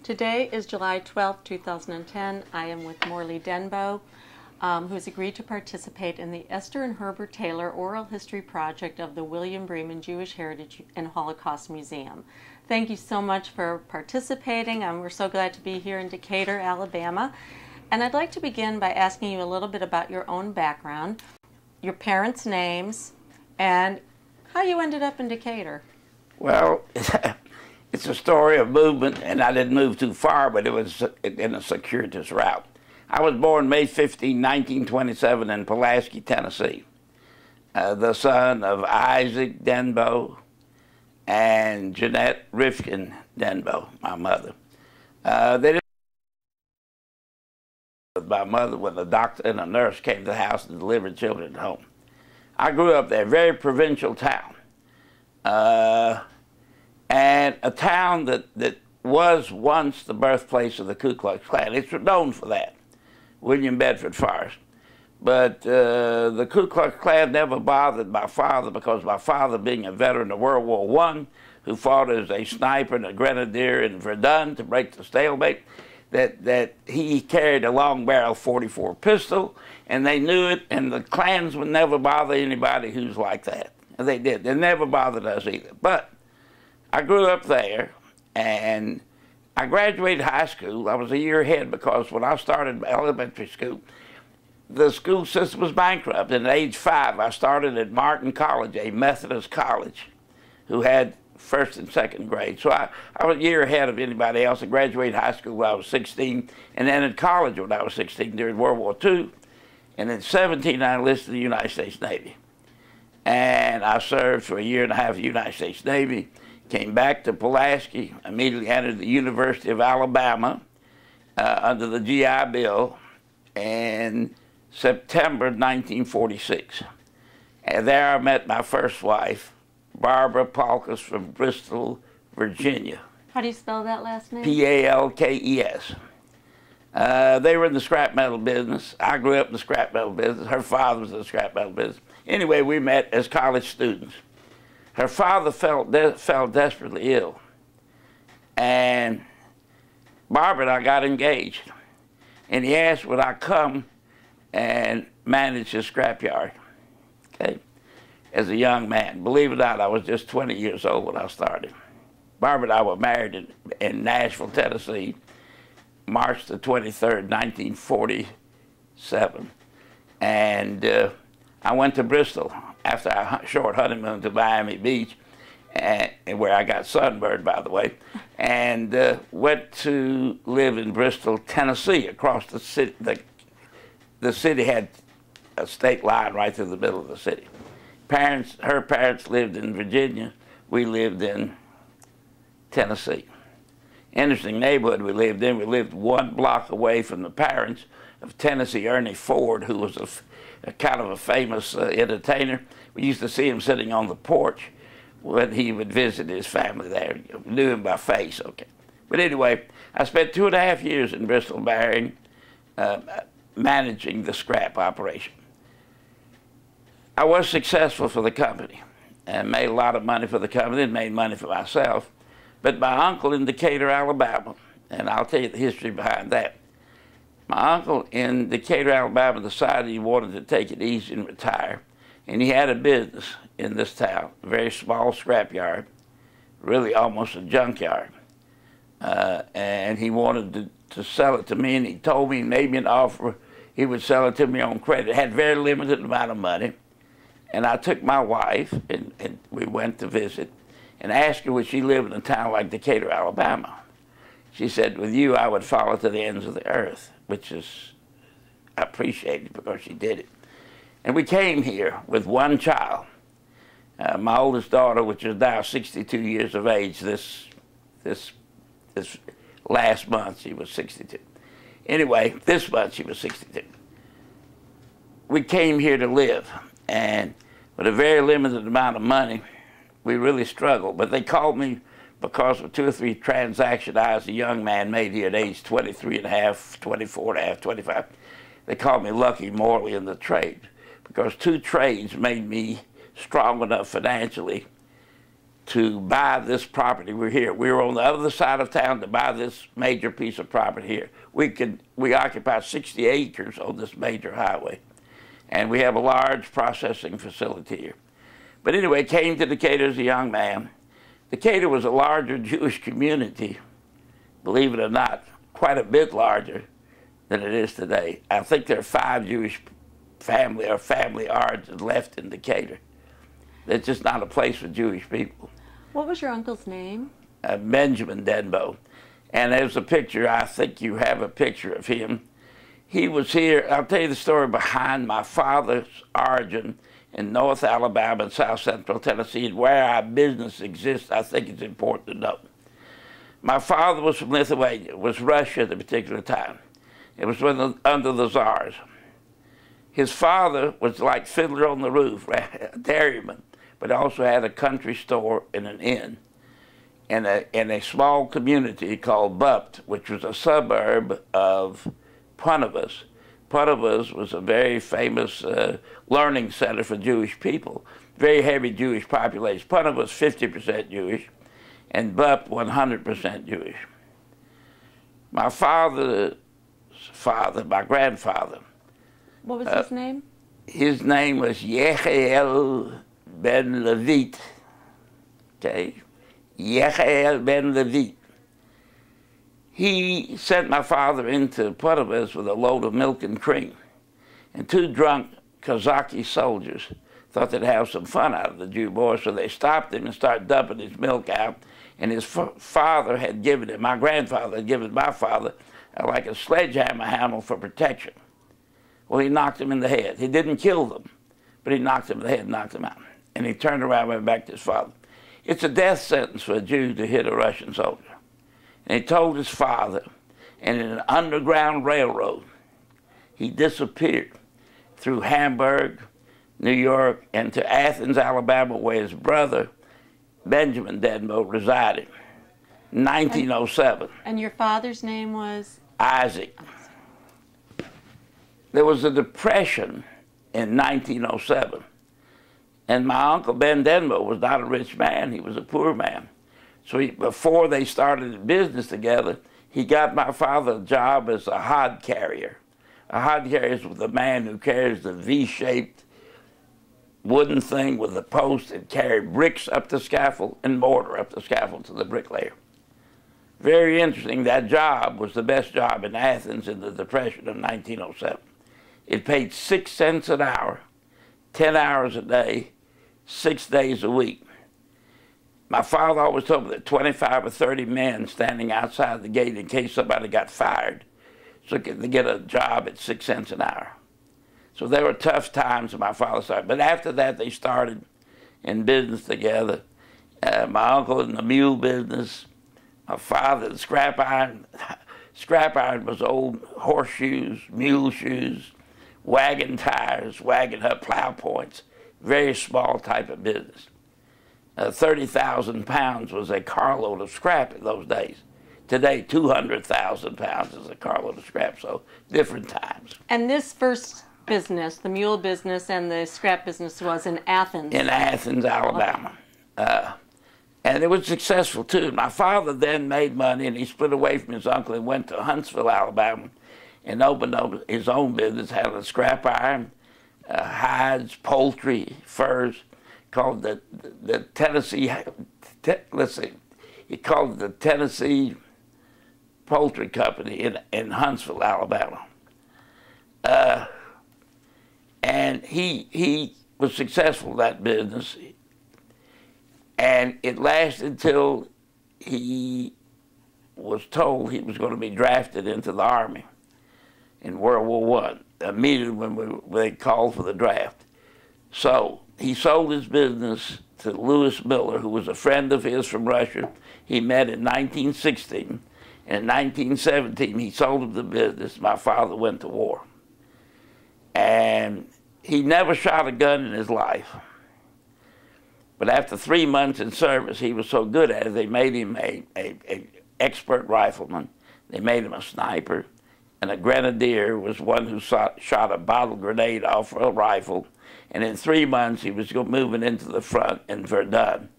Today is July 12, 2010. I am with Morley Denbo, who has agreed to participate in the Esther and Herbert Taylor Oral History Project of the William Bremen Jewish Heritage and Holocaust Museum. Thank you so much for participating. We're so glad to be here in Decatur, Alabama. And I'd like to begin by asking you a little bit about your own background, your parents' names, and how you ended up in Decatur. Well, it's a story of movement, and I didn't move too far, but it was in a circuitous route. I was born May 15, 1927 in Pulaski, Tennessee, the son of Isaac Denbo and Jeanette Rifkin Denbo, my mother. My mother, when a doctor and a nurse came to the house and delivered children at home. I grew up there, very provincial town. And a town that was once the birthplace of the Ku Klux Klan. It's known for that, William Bedford Forrest. But the Ku Klux Klan never bothered my father, because my father, being a veteran of World War I, who fought as a sniper and a grenadier in Verdun to break the stalemate, that he carried a long barrel .44 pistol, and they knew it, and the Klans would never bother anybody who's like that. And they did. They never bothered us either. But I grew up there, and I graduated high school. I was a year ahead, because when I started elementary school, the school system was bankrupt. And at age 5, I started at Martin College, a Methodist college, who had first and second grade. So I was a year ahead of anybody else. I graduated high school when I was 16, and then in college when I was 16 during World War II. And at 17, I enlisted in the United States Navy. And I served for a year and a half in the United States Navy, came back to Pulaski, immediately entered the University of Alabama under the GI Bill in September 1946. And there I met my first wife, Barbara Palkes, from Bristol, Virginia. How do you spell that last name? P-A-L-K-E-S. They were in the scrap metal business. I grew up in the scrap metal business. Her father was in the scrap metal business. Anyway, we met as college students. Her father fell desperately ill, and Barbara and I got engaged. And he asked would I come and manage his scrapyard, okay, as a young man. Believe it or not, I was just 20 years old when I started. Barbara and I were married in Nashville, Tennessee, March the 23rd, 1947. And I went to Bristol after a short honeymoon to Miami Beach, and where I got sunburned, by the way, and went to live in Bristol, Tennessee, across the city. The city had a state line right through the middle of the city. Her parents lived in Virginia. We lived in Tennessee. Interesting neighborhood we lived in. We lived 1 block away from the parents of Tennessee Ernie Ford, who was a kind of a famous entertainer. We used to see him sitting on the porch when he would visit his family there. You knew him by face, okay. But anyway, I spent 2.5 years in Bristol managing the scrap operation. I was successful for the company and made a lot of money for the company and made money for myself. But my uncle in Decatur, Alabama, and I'll tell you the history behind that. My uncle in Decatur, Alabama decided he wanted to take it easy and retire. And he had a business in this town, a very small scrapyard, really almost a junkyard. And he wanted to sell it to me, and he told me he made me an offer he would sell it to me on credit. It had very limited amount of money. And I took my wife, and we went to visit, and asked her would she live in a town like Decatur, Alabama. She said, with you, I would follow to the ends of the earth, which is appreciated because she did it. And we came here with 1 child. My oldest daughter, which is now 62 years of age, this last month she was 62. Anyway, this month she was 62. We came here to live, and with a very limited amount of money, we really struggled. But they called me because of 2 or 3 transactions I, as a young man, made here at age 23 and a half, 24 and a half, 25. They called me Lucky Morley in the trade, because 2 trades made me strong enough financially to buy this property. We're here. We were on the other side of town to buy this major piece of property here. We occupy 60 acres on this major highway, and we have a large processing facility here. But anyway, came to Decatur as a young man. Decatur was a larger Jewish community, believe it or not, quite a bit larger than it is today. I think there are 5 Jewish family origins left in Decatur. It's just not a place for Jewish people. What was your uncle's name? Benjamin Denbo. And there's a picture, I think you have a picture of him. He was here, I'll tell you the story behind my father's origin in North Alabama and South Central Tennessee, and where our business exists. I think it's important to know. My father was from Lithuania. It was Russia at the particular time. It was under the Tsars. His father was like Fiddler on the Roof, a dairyman, but also had a country store and an inn in a small community called Bupt, which was a suburb of Punibus. Punibus was a very famous learning center for Jewish people, very heavy Jewish population. Punibus 50% Jewish, and Bupt 100% Jewish. My father's father, my grandfather. What was his name? His name was Yechiel ben Levit. Okay, Yechiel ben Levit. He sent my father into Punibus with a load of milk and cream, and 2 drunk Kazaki soldiers thought they'd have some fun out of the Jew boy, so they stopped him and started dumping his milk out. And his father had given him, my grandfather had given my father, like a sledgehammer handle for protection. Well, he knocked him in the head. He didn't kill them, but he knocked him in the head, knocked him out. And he turned around and went back to his father. It's a death sentence for a Jew to hit a Russian soldier. And he told his father, and in an underground railroad, he disappeared through Hamburg, New York, and to Athens, Alabama, where his brother, Benjamin Denbo, resided, 1907. And your father's name was? Isaac. There was a depression in 1907, and my uncle Ben Denbo was not a rich man, he was a poor man. So before they started a business together, he got my father a job as a hod carrier. A hod carrier is the man who carries the V-shaped wooden thing with a post and carried bricks up the scaffold and mortar up the scaffold to the bricklayer. Very interesting, that job was the best job in Athens in the Depression of 1907. It paid 6 cents an hour, 10 hours a day, 6 days a week. My father always told me that 25 or 30 men standing outside the gate in case somebody got fired, so they get a job at 6 cents an hour. So there were tough times in my father's side. But after that, they started in business together. My uncle in the mule business, my father in scrap iron. Scrap iron was old horseshoes, mule shoes, wagon tires, wagon hub plow points, very small type of business. 30,000 pounds was a carload of scrap in those days. Today, 200,000 pounds is a carload of scrap, so different times. And this first business, the mule business and the scrap business, was in Athens? In Athens, Alabama. And it was successful, too. My father then made money, and he split away from his uncle and went to Huntsville, Alabama, and opened up his own business, handling scrap iron, hides, poultry, furs, called the Tennessee, he called it the Tennessee Poultry Company in Huntsville, Alabama. And he was successful in that business, and it lasted until he was told he was going to be drafted into the Army in World War I, immediately when they called for the draft. So he sold his business to Louis Miller, who was a friend of his from Russia. He met in 1916. In 1917, he sold him the business. My father went to war. And he never shot a gun in his life. But after 3 months in service, he was so good at it, they made him an expert rifleman. They made him a sniper. And a grenadier was one who shot a bottle grenade off a rifle. And in 3 months, he was moving into the front in Verdun,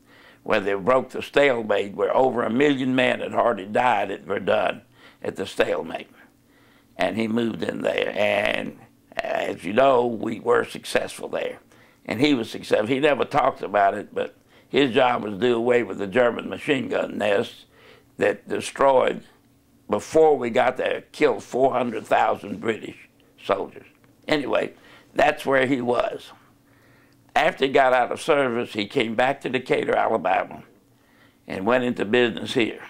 where they broke the stalemate, where over 1 million men had already died at Verdun at the stalemate. And he moved in there. And as you know, we were successful there. And he was successful. He never talked about it, but his job was to do away with the German machine gun nests that destroyed, before we got there, killed 400,000 British soldiers. Anyway, that's where he was. After he got out of service, he came back to Decatur, Alabama, and went into business here.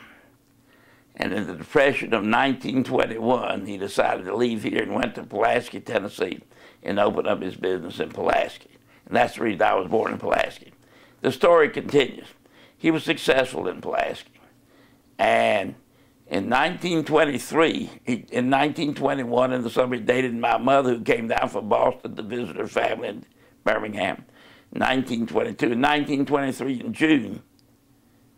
And in the Depression of 1921, he decided to leave here and went to Pulaski, Tennessee, and opened up his business in Pulaski. And that's the reason I was born in Pulaski. The story continues. He was successful in Pulaski. And in 1923, in 1921, in the summer, he dated my mother, who came down from Boston to visit her family in Birmingham. 1922. In 1923, in June,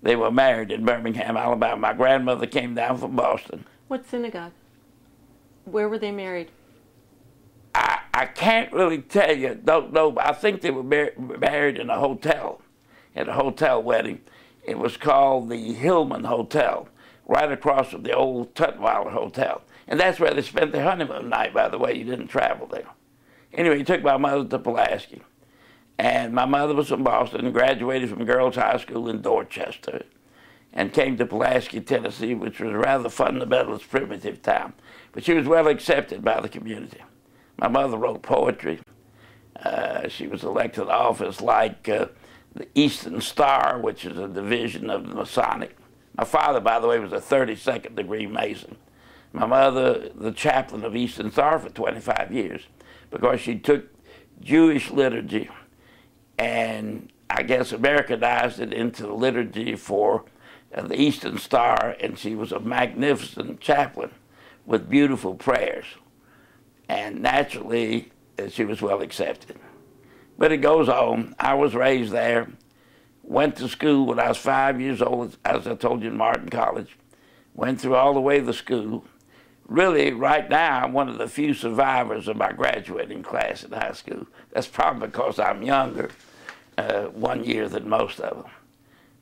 they were married in Birmingham, Alabama. My grandmother came down from Boston. What synagogue? Where were they married? I can't really tell you. Don't know. I think they were married in a hotel, at a hotel wedding. It was called the Hillman Hotel, right across from the old Tutwiler Hotel. And that's where they spent their honeymoon night, by the way. You didn't travel there. Anyway, he took my mother to Pulaski. And my mother was from Boston and graduated from Girls High School in Dorchester and came to Pulaski, Tennessee, which was a rather fundamentalist, primitive town. But she was well accepted by the community. My mother wrote poetry. She was elected to office like the Eastern Star, which is a division of the Masonic. My father, by the way, was a 32nd degree Mason. My mother, the chaplain of Eastern Star for 25 years, because she took Jewish liturgy and I guess Americanized it into the liturgy for the Eastern Star, and she was a magnificent chaplain with beautiful prayers. And naturally, she was well accepted. But it goes on. I was raised there, went to school when I was 5 years old, as I told you, in Martin College, went through all the way to school. Really, right now, I'm one of the few survivors of my graduating class in high school. That's probably because I'm younger, 1 year than most of them.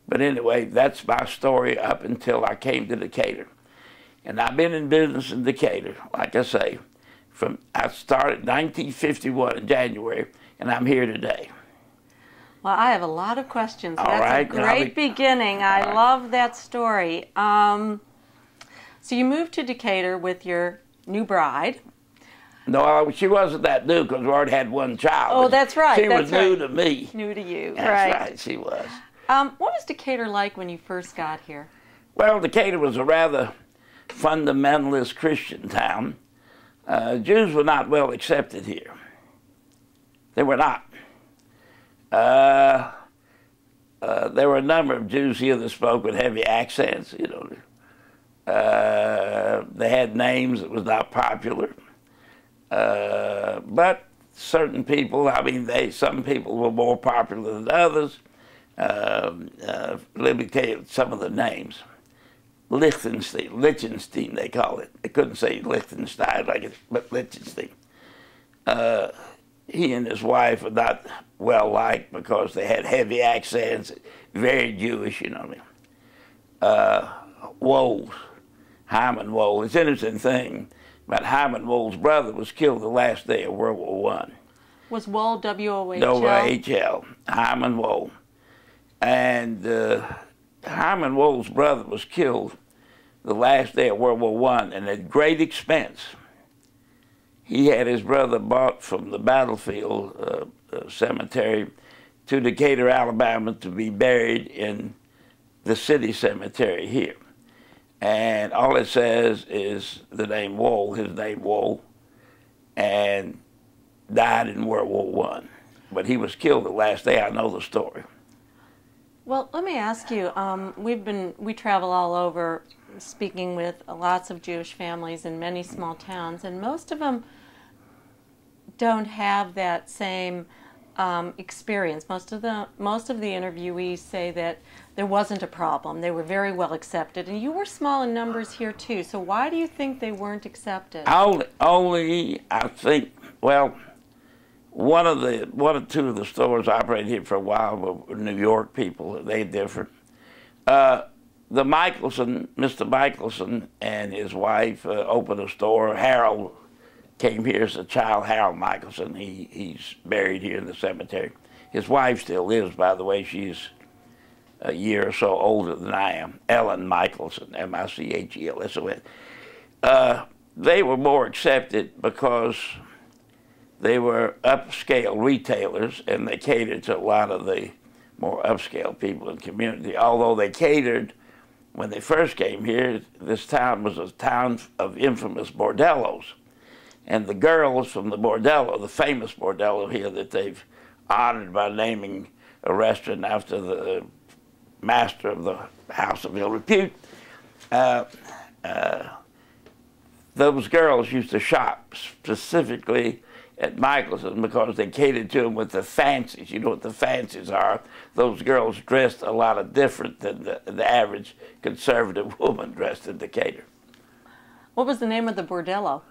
But anyway, that's my story up until I came to Decatur. And I've been in business in Decatur, like I say, I started 1951 in January, and I'm here today. Well, I have a lot of questions. All That's right, a great beginning. I love that story. So you moved to Decatur with your new bride. No, she wasn't that new because we already had one child. Oh, that's right. She was new to me. New to you, That's right, she was. What was Decatur like when you first got here? Well, Decatur was a rather fundamentalist Christian town. Jews were not well accepted here. They were not. There were a number of Jews here that spoke with heavy accents, you know. They had names that was not popular. But certain people, I mean, some people were more popular than others. Let me tell you some of the names. Lichtenstein, they call it. They couldn't say Liechtenstein like it, but Lichtenstein. He and his wife were not well liked because they had heavy accents, very Jewish, you know what I mean. Wohl, Hyman Wohl. It's an interesting thing, but Hyman Wohl's brother was killed the last day of World War I. Was Wohl W-O-H-L? W-O-H-L, Hyman Wohl. And Hyman Wohl's brother was killed the last day of World War I, and at great expense. He had his brother brought from the battlefield cemetery to Decatur, Alabama, to be buried in the city cemetery here. And all it says is the name Wohl, his name Wohl, and died in World War I. But he was killed the last day. I know the story. Well, let me ask you, we travel all over speaking with lots of Jewish families in many small towns, and most of them don't have that same experience. Most of the interviewees say that there wasn't a problem. They were very well accepted, and you were small in numbers here too. So why do you think they weren't accepted? Only I think, well, one or two of the stores operated here for a while were New York people. They different. The Mr. Michelson and his wife opened a store. Harold came here as a child, Harold Michelson. He's buried here in the cemetery. His wife still lives, by the way. She's a year or so older than I am. Ellen Michelson, M-I-C-H-E-L-S-O-N. They were more accepted because they were upscale retailers, and they catered to a lot of the more upscale people in the community. Although they catered, when they first came here, this town was a town of infamous bordellos. And the girls from the bordello, the famous bordello here that they've honored by naming a restaurant after the master of the House of Ill Repute, those girls used to shop specifically at Michelson because they catered to them with the fancies. You know what the fancies are? Those girls dressed a lot of different than the average conservative woman dressed in Decatur. What was the name of the bordello?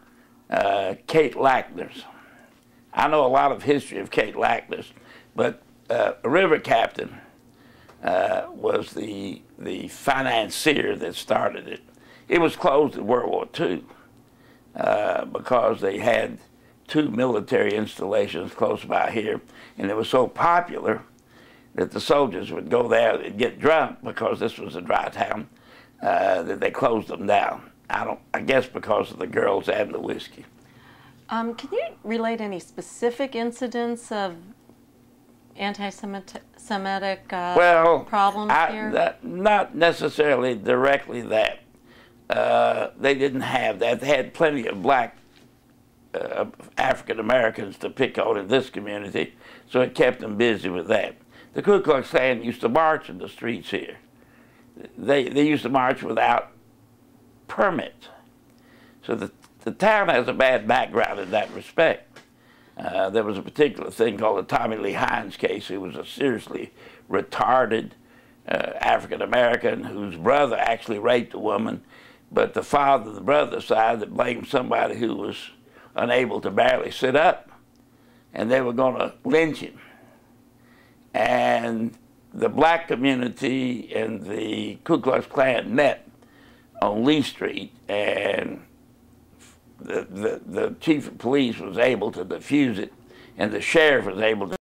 Kate Lackner's. I know a lot of history of Kate Lackner's, but River Captain was the financier that started it. It was closed in World War II because they had two military installations close by here, and it was so popular that the soldiers would go there and get drunk because this was a dry town, that they closed them down. I guess because of the girls and the whiskey. Can you relate any specific incidents of anti-Semitic problems here? Not necessarily directly that. They didn't have that. They had plenty of black African Americans to pick on in this community, so it kept them busy with that. The Ku Klux Klan used to march in the streets here. They used to march without permit. So the town has a bad background in that respect. There was a particular thing called the Tommy Lee Hines case. He was a seriously retarded African American whose brother actually raped a woman, but the father of the brother decided to blame somebody who was unable to barely sit up, and they were going to lynch him. And the black community and the Ku Klux Klan met on Lee Street, and the chief of police was able to defuse it, and the sheriff was able to